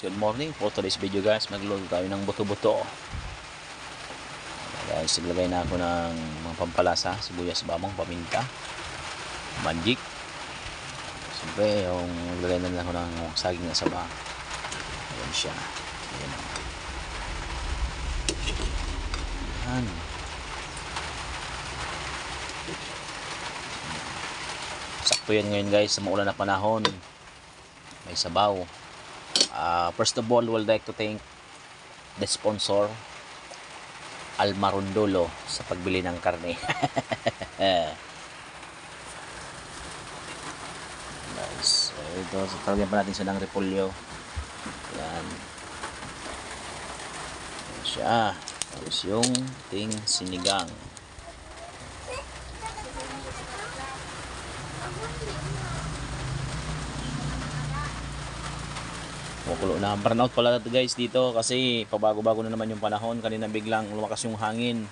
good morning. For today's video guys, magluluto tayo ng buto-buto. Guys, naglagay na ako ng mga pampalasa, sibuyas, bawang, paminta, magic. Siyempre, yung naglagay na lang ako ng saging na saba. Ayan siya. Ayan. Ayan. Sakto yan ngayon guys, sa maulan na panahon. May sabaw. First of all, would like to thank the sponsor Almarondolo sa pagbili ng karne. Nice. Ito, tawagyan pa natin siya ng repolyo. Yan. Yan siya. Tapos yung ting sinigang. Kumukulo na. Burnout pala guys dito kasi pabago-bago na naman yung panahon. Kanina biglang lumakas yung hangin.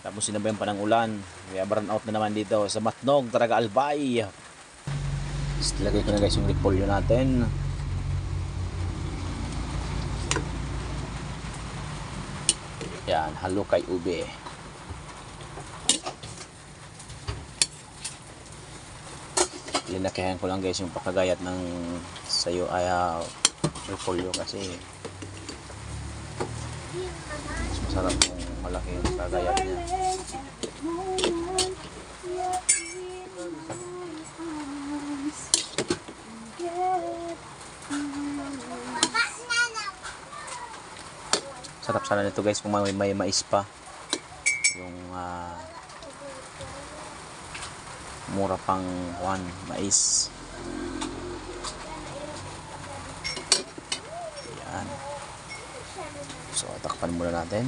Tapos sinabayan pa ng ulan. Kaya burnout na naman dito sa Matnog, Taraga Albay. Lagay ko na guys yung repolyo natin. Yan, halo kay ube. Linakihan ko lang guys yung pakagayat ng sayo repolyo kasi mas masarap kung malaki yung kagayat niya. Sarap sana nito guys kung may mais pa. Yung mura pang mais. Yan. So takpan muna natin.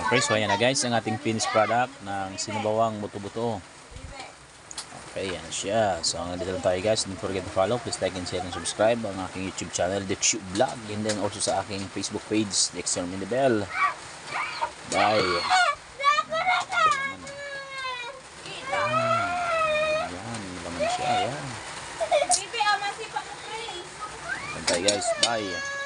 Okay, so ayan na guys ang ating finished product ng sinubawang buto-buto. Okay, yan siya. So hanggang dito lang tayo guys. Don't forget to follow. Please like and share and subscribe ang aking YouTube channel, The Tube Vlog. And then also sa aking Facebook page, The External Mindebel. Bye! Ayan, naman siya. Ayan. Bye guys. Bye.